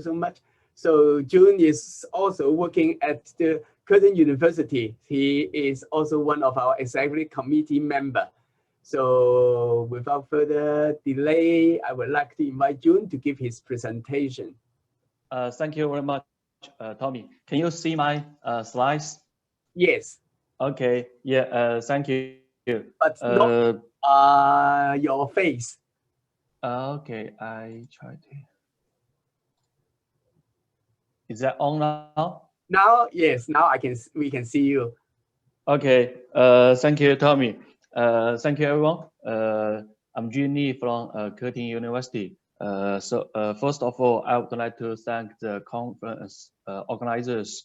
so much. So June is also working at the Curtin University. He is also one of our executive committee member. So without further delay, I would like to invite June to give his presentation. Thank you very much, Tommy. Can you see my slides? Yes. Okay. Yeah. Thank you. But not your face. Okay. I try to. Is that on now? Now, yes. Now we can see you. Okay. Thank you, Tommy. Thank you, everyone. I'm Jun from Curtin University. First of all, I would like to thank the conference organizers.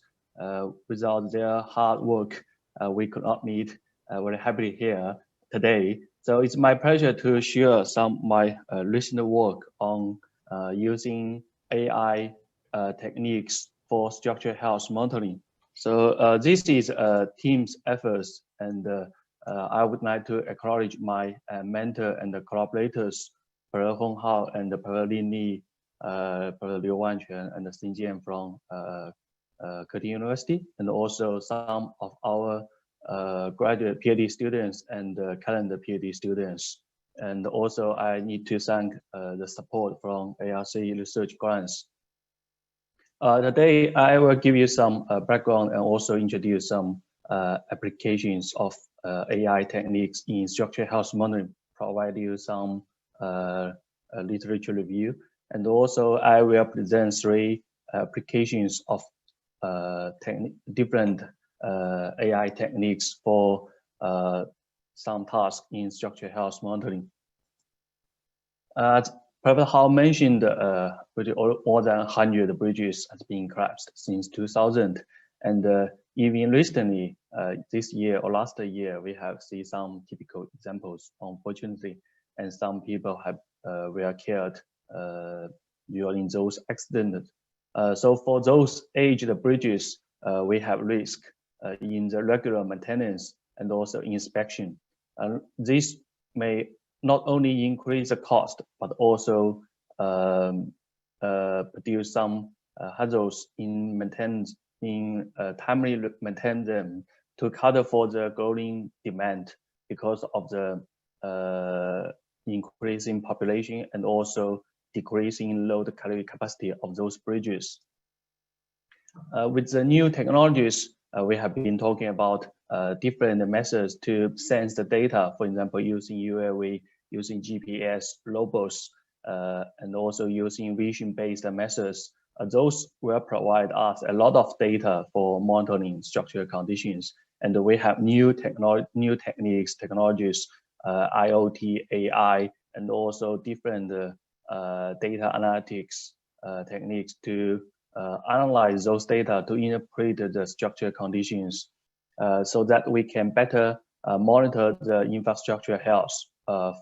Without their hard work, we could not meet. Very happy here today. So it's my pleasure to share some of my recent work on using AI techniques for structural health monitoring. So this is a team's efforts, and I would like to acknowledge my mentor and the collaborators, Prof. Hao and Prof. Ling, Prof. Wanquan and Senjian from Curtin University, and also some of our graduate PhD students and current PhD students. And also I need to thank the support from ARC research grants. Today, I will give you some background and also introduce some applications of AI techniques in structural health monitoring, provide you some literature review. And also, I will present 3 applications of different AI techniques for some tasks in structural health monitoring. Prof. Hao mentioned more than 100 bridges has been collapsed since 2000, and even recently, this year or last year, we have seen some typical examples, unfortunately, and some people have were killed during those accidents. So for those aged bridges, we have risk in the regular maintenance and also inspection. This may not only increase the cost, but also produce some hazards in maintenance, in timely maintain them to cater for the growing demand because of the increasing population and also decreasing load carrying capacity of those bridges. With the new technologies, we have been talking about different methods to sense the data, for example, using UAV, using GPS, robots, and also using vision-based methods. Those will provide us a lot of data for monitoring structural conditions. And we have new techniques, technologies, IoT, AI, and also different data analytics techniques to analyze those data to interpret the structural conditions so that we can better monitor the infrastructure health,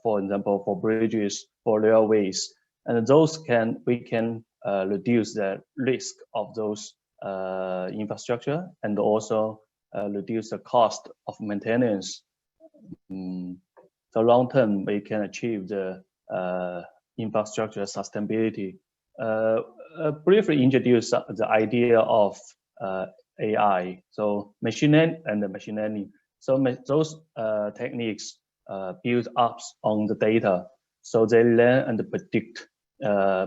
for example, for bridges, for railways, and we can reduce the risk of those infrastructure and also reduce the cost of maintenance. So long term, we can achieve the infrastructure sustainability. Briefly introduce the idea of AI, so machine learning and the machine learning. So those techniques build up on the data, so they learn and predict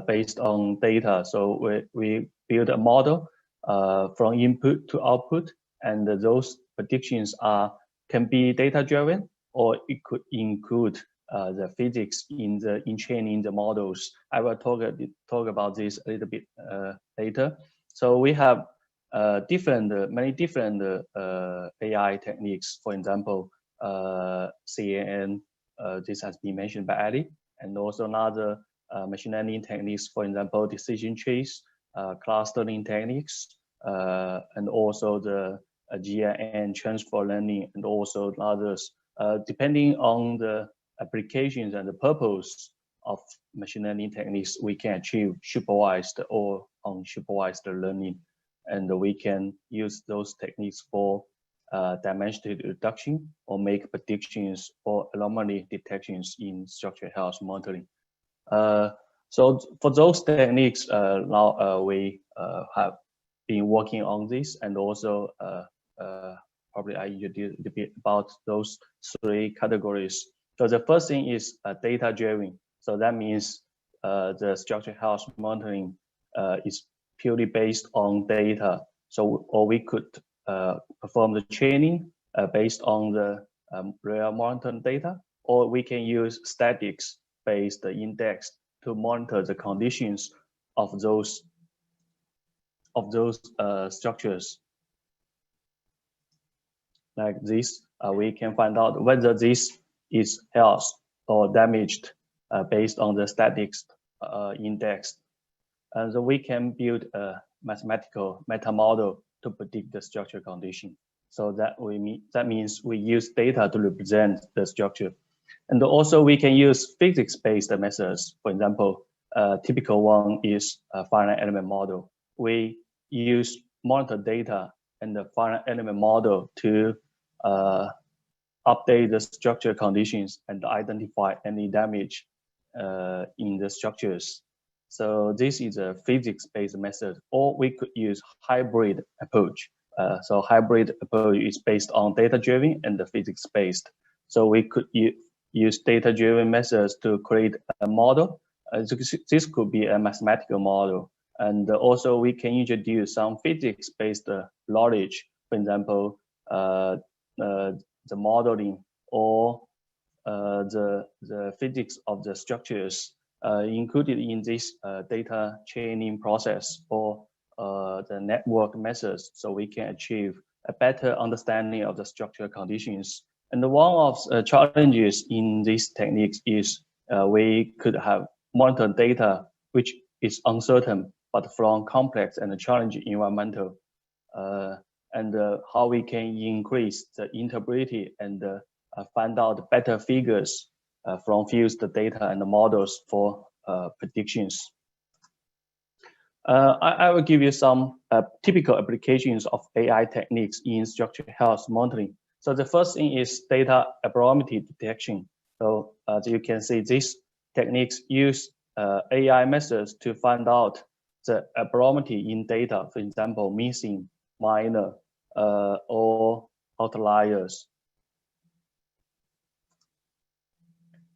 based on data. So we build a model from input to output, and those predictions can be data driven, or it could include the physics in training the models. I will talk about this a little bit later. So we have many different AI techniques. For example, CNN, this has been mentioned by Ali, and also another machine learning techniques, for example, decision trees, clustering techniques, and also the GNN transfer learning, and also others. Depending on the applications and the purpose of machine learning techniques, we can achieve supervised or unsupervised learning, and we can use those techniques for dimension reduction or make predictions or anomaly detections in structural health monitoring. So for those techniques, now we have been working on this, and also probably I introduced a bit about those three categories. So the first thing is data-driven. So that means the structural health monitoring is purely based on data. So, or we could perform the training based on the real monitoring data, or we can use statistics-based index to monitor the conditions of those structures. Like this, we can find out whether this is health or damaged based on the statistics index. And so we can build a mathematical meta model to predict the structure condition. So that means we use data to represent the structure. And also we can use physics-based methods. For example, typical one is a finite element model. We use monitor data and the finite element model to update the structure conditions and identify any damage in the structures. So this is a physics-based method, or we could use hybrid approach. So hybrid approach is based on data-driven and the physics-based. So we could use data-driven methods to create a model. This could be a mathematical model. And also we can introduce some physics-based knowledge, for example, the modeling or the physics of the structures included in this data training process or the network methods, so we can achieve a better understanding of the structural conditions. And one of the challenges in these techniques is we could have monitor data which is uncertain, but from complex and challenging environmental, and how we can increase the interpretability and find out better figures from fused data and the models for predictions. I will give you some typical applications of AI techniques in structural health monitoring. So the first thing is data abnormality detection. So as you can see, these techniques use AI methods to find out the abnormality in data, for example, missing, minor, or outliers.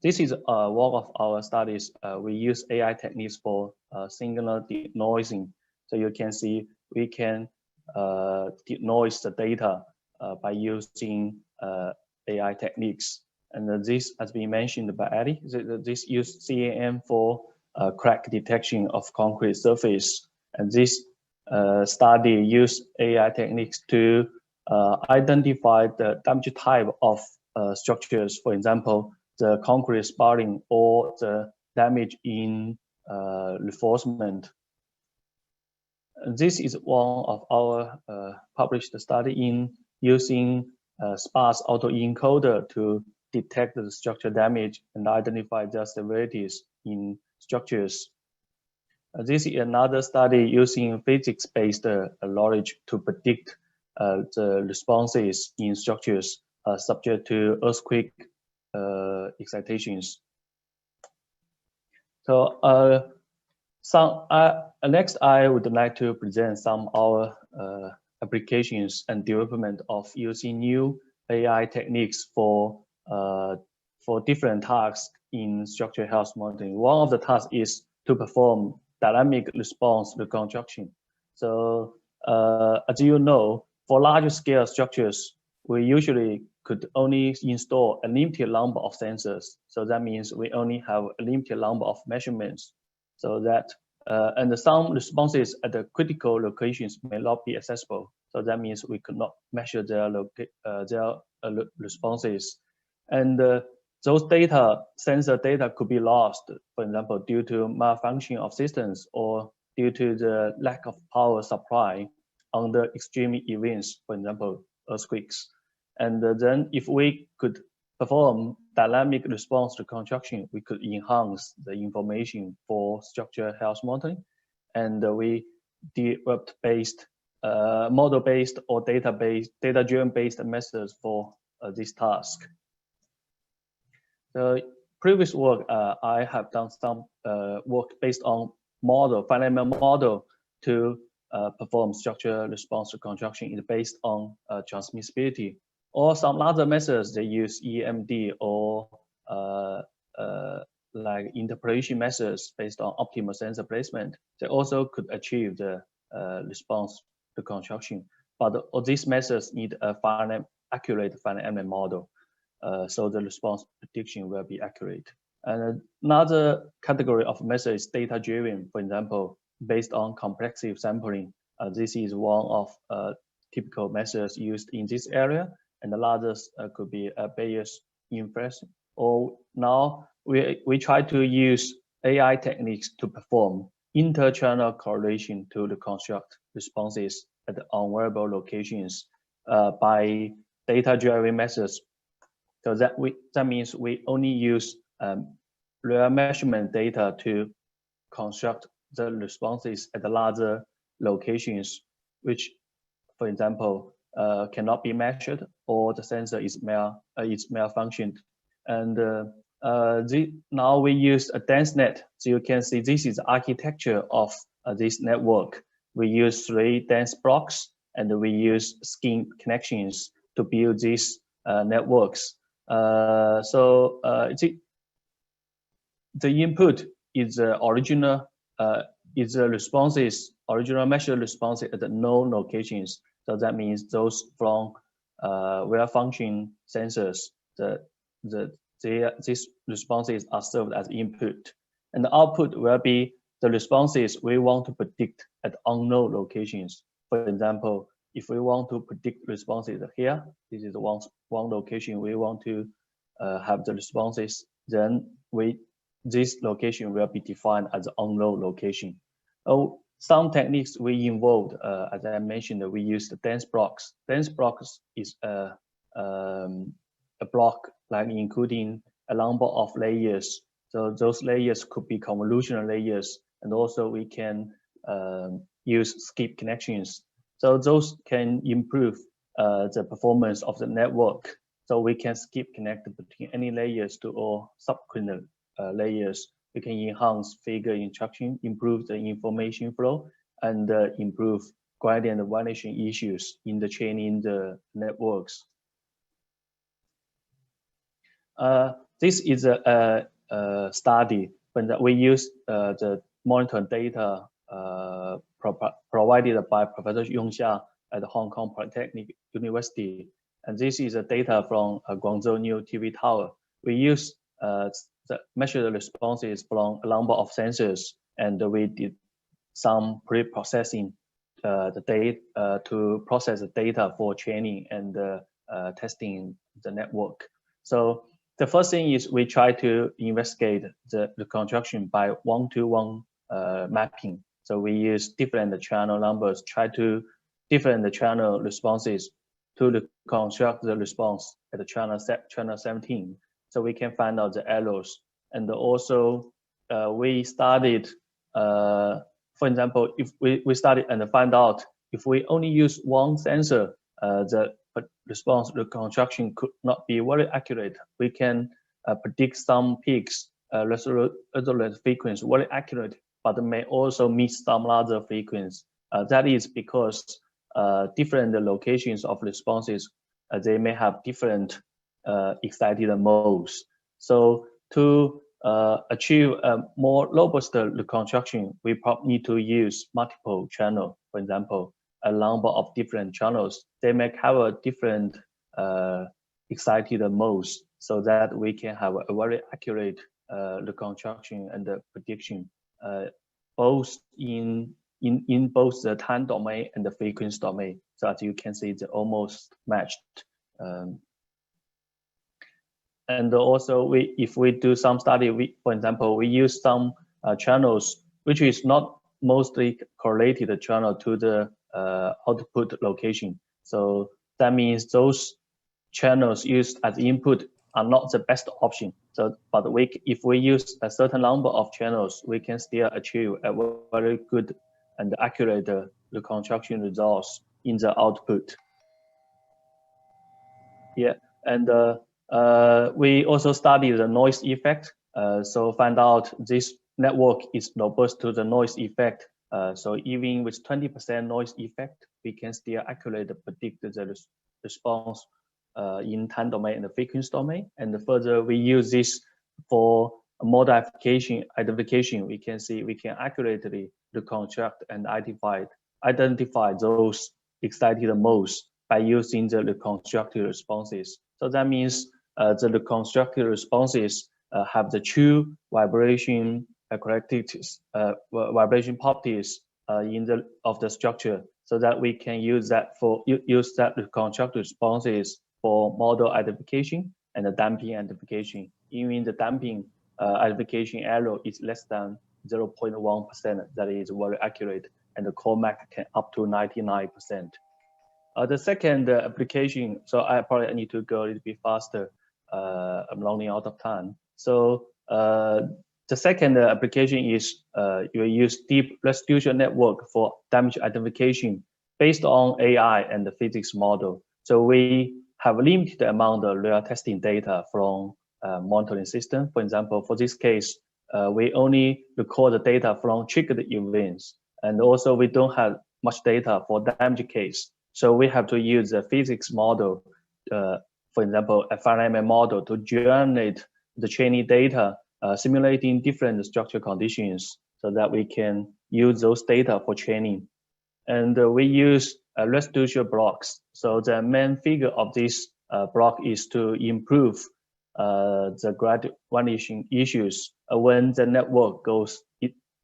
This is one of our studies. We use AI techniques for signal denoising. So you can see we can denoise the data by using AI techniques. And this has been mentioned by Eddie. This use CAM for crack detection of concrete surface. And this study used AI techniques to identify the damage type of structures. For example, the concrete sparring or the damage in reinforcement. This is one of our published study in using sparse autoencoder to detect the structure damage and identify the severities in structures. This is another study using physics-based knowledge to predict the responses in structures subject to earthquake excitations. So next, I would like to present some of our applications and development of using new AI techniques for different tasks in structural health monitoring. One of the tasks is to perform dynamic response reconstruction. So as you know, for large scale structures, we usually could only install a limited number of sensors. So that means we only have a limited number of measurements. So that, and some responses at the critical locations may not be accessible. So that means we could not measure their responses. And those data, sensor data could be lost, for example, due to malfunction of systems or due to the lack of power supply under extreme events, for example, earthquakes. And then if we could perform dynamic response reconstruction, we could enhance the information for structural health monitoring. And we developed model-based or data-driven based methods for this task. So previous work, I have done some work based on finite model to perform structure response reconstruction based on transmissibility. Or some other methods, they use EMD or like interpolation methods based on optimal sensor placement. They also could achieve the response reconstruction. But all these methods need a accurate finite element model. So the response prediction will be accurate. And another category of method is data-driven, for example, based on complexive sampling. This is one of typical methods used in this area, and the largest could be Bayes inference. Or now we try to use AI techniques to perform inter-channel correlation to reconstruct responses at unvariable locations by data-driven methods. So that means we only use real measurement data to construct the responses at the larger locations, which, for example, cannot be measured or the sensor is malfunctioned. And now we use a dense net. So you can see this is the architecture of this network. We use 3 dense blocks and we use skin connections to build these networks. The input is the original original measured responses at the known locations. So that means those from well-functioning sensors, these responses are served as input. And the output will be the responses we want to predict at unknown locations. For example, if we want to predict responses here, this is one location we want to have the responses, then this location will be defined as an unknown location. Oh, some techniques we involved, as I mentioned, we use the dense blocks. Dense blocks is a block like including a number of layers. So those layers could be convolutional layers, and also we can use skip connections. So those can improve the performance of the network. So we can skip connect between any layers to all subsequent layers. We can enhance figure instruction, improve the information flow, and improve gradient violation issues in the training the networks. This is a study when we use the monitoring data provided by Professor Yongxia at Hong Kong Polytechnic University. And this is the data from Guangzhou New TV Tower. We use measure the responses from a number of sensors, and we did some pre-processing the data to process the data for training and testing the network. So the first thing is we try to investigate the reconstruction by one-to-one mapping. So we use different channel numbers, try to different channel responses to reconstruct the response at the channel 17. So we can find out the errors. And also we started, for example, if we started and find out if we only use one sensor, the response reconstruction could not be very accurate. We can predict some peaks, resonant frequency very accurate, but may also miss some larger frequencies. That is because different locations of responses, they may have different excited modes. So to achieve a more robust reconstruction, we probably need to use multiple channels. For example, a number of different channels, they may cover different excited modes, so that we can have a very accurate reconstruction and the prediction, both in both the time domain and the frequency domain. So as you can see, they're almost matched. And also, if we do some study, for example, we use some channels which is not mostly correlated channel to the output location. So that means those channels used as input are not the best option. So, but if we use a certain number of channels, we can still achieve a very good and accurate reconstruction results in the output. Yeah, and We also studied the noise effect. So find out this network is robust to the noise effect. So even with 20% noise effect, we can still accurately predict the response in time domain and the frequency domain. And further, we use this for model identification. We can see we can accurately reconstruct and identify those excited modes by using the reconstructed responses. So that means the reconstructed responses have the true vibration characteristics, vibration properties of the structure, so that we can use that reconstructed responses for model identification and the damping identification. Even the damping identification error is less than 0.1%. That is very accurate, and the callback can up to 99%. The second application, so I probably need to go a little bit faster. I'm running out of time. So the second application is you use deep restitution network for damage identification based on AI and the physics model. So we have a limited amount of real testing data from monitoring system. For example, for this case, we only record the data from triggered events, and also we don't have much data for damage case. So we have to use a physics model, for example, a finite model to generate the training data, simulating different structural conditions, so that we can use those data for training. And we use restitution blocks. So the main figure of this block is to improve the gradual vanishing issues when the network goes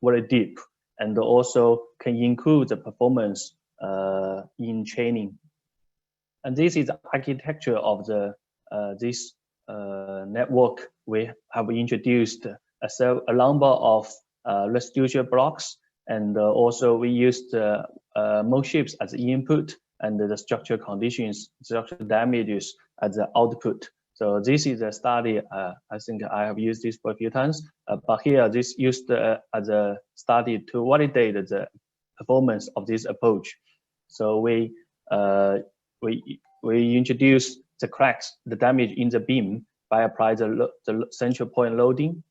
very deep, and also can improve the performance in training. And this is the architecture of the this network. We have introduced a number of restitution blocks, and also we used mode shapes as the input, and the structural conditions, structural damages as the output. So this is a study. I think I have used this for a few times, but here this used as a study to validate the performance of this approach. So we introduce the cracks, the damage in the beam by applying the central point loading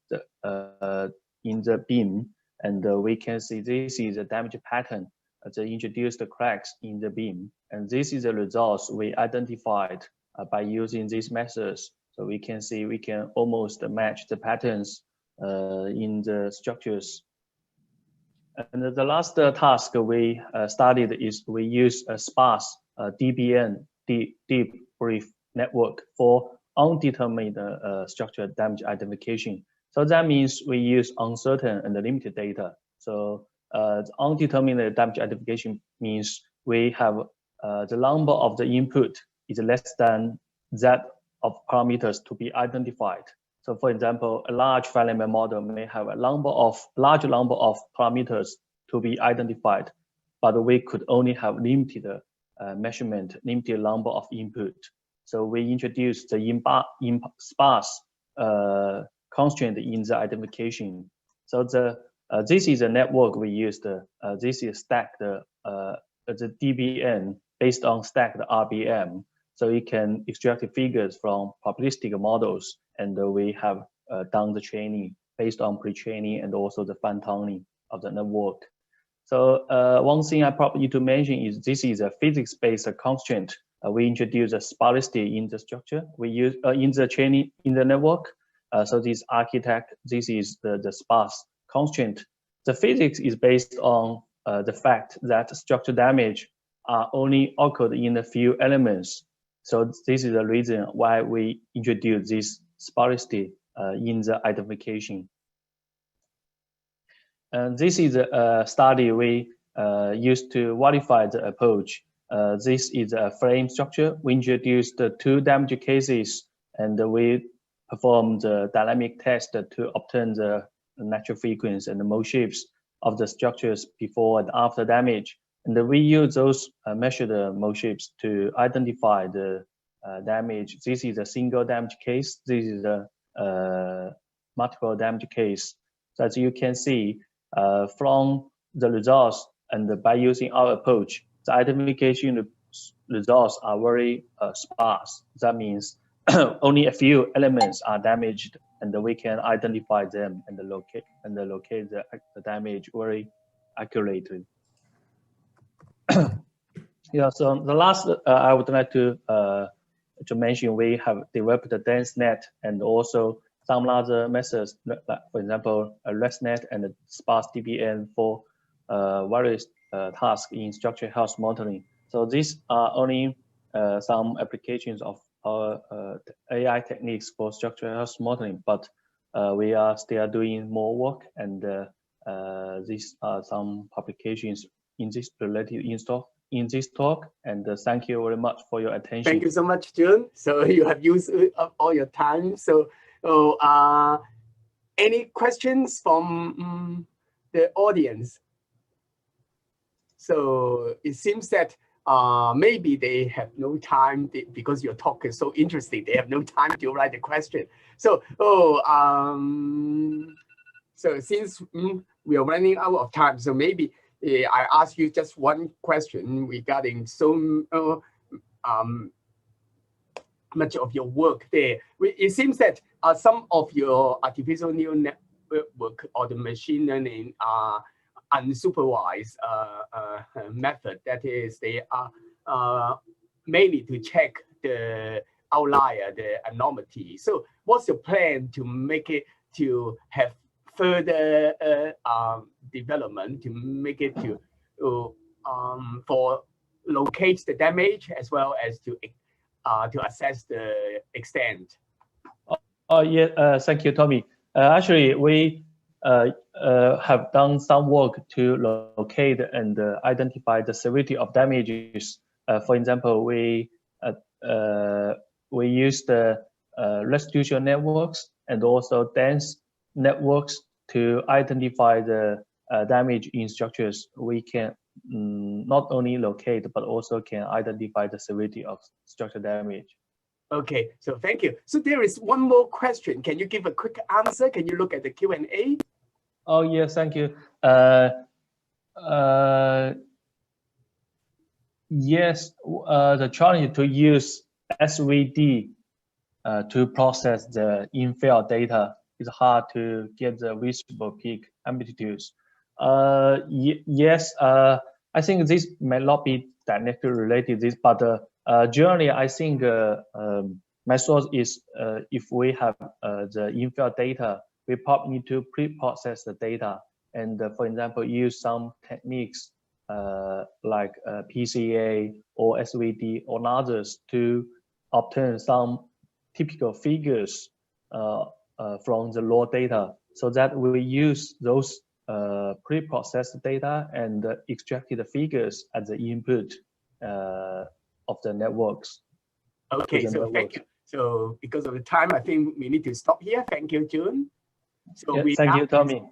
in the beam, and we can see this is a damage pattern. The introduced cracks in the beam, and this is the results we identified by using these methods. So we can see we can almost match the patterns in the structures. And the last task we studied is we use a sparse DBN, deep brief network, for undetermined structural damage identification. So that means we use uncertain and limited data. So undetermined damage identification means we have the number of the input is less than that of parameters to be identified. So for example, a large finite model may have a large number of parameters to be identified, but we could only have limited measurement, limited number of input. So we introduced the sparse constraint in the identification. So this is a network we used. This is stacked the DBN based on stacked RBM. So you can extract figures from probabilistic models, and we have done the training based on pre-training and also the fine-tuning of the network. So one thing I probably need to mention is this is a physics-based constraint. We introduce a sparsity in the structure. We use in the training in the network. So this is the sparse constraint. The physics is based on the fact that structural damage are only occurred in a few elements. So this is the reason why we introduce this sparsity in the identification. And this is a study we used to verify the approach. This is a frame structure. We introduced two damage cases, and we performed the dynamic test to obtain the natural frequency and the mode shapes of the structures before and after damage. And we use those measured mode shapes to identify the damage. This is a single damage case. This is a multiple damage case. So as you can see from the results, and by using our approach, the identification results are very sparse. That means only a few elements are damaged, and we can identify them and locate the damage very accurately. Yeah, so the last I would like to mention, we have developed the dense net and also some other methods, like for example, a ResNet and a sparse DBN for various tasks in structured health modeling. So these are only some applications of our AI techniques for structured health modeling, but we are still doing more work, and these are some publications in this related in this talk, and thank you very much for your attention. Thank you so much, Jun. So you have used up all your time. So, any questions from the audience? So it seems that maybe they have no time because your talk is so interesting. They have no time to write the question. So, so since we are running out of time, so maybe I ask you just one question regarding so much of your work there. It seems that some of your artificial neural network or the machine learning unsupervised method. That is, they are mainly to check the outlier, the anomaly. So what's your plan to make it to have further development to make it to for locate the damage as well as to assess the extent? Yeah, thank you, Tommy. Actually, we have done some work to locate and identify the severity of damages. For example, we use the restitution networks and also dense networks to identify the damage in structures. We can not only locate, but also can identify the severity of structural damage. Okay, so thank you. So there is one more question. Can you give a quick answer? Can you look at the Q&A? Oh, yes, thank you. Yes, the challenge to use SVD to process the in-field data is hard to get the visible peak amplitudes. Yes, I think this may not be directly related to this, but generally, I think my source is if we have the in-field data, we probably need to pre-process the data and, for example, use some techniques like PCA or SVD or others to obtain some typical figures from the raw data, so that we use those pre-processed data and extracted the figures as the input of the networks. Okay, so thank you. So because of the time, I think we need to stop here. Thank you, Jun. So yeah, thank you, Tommy.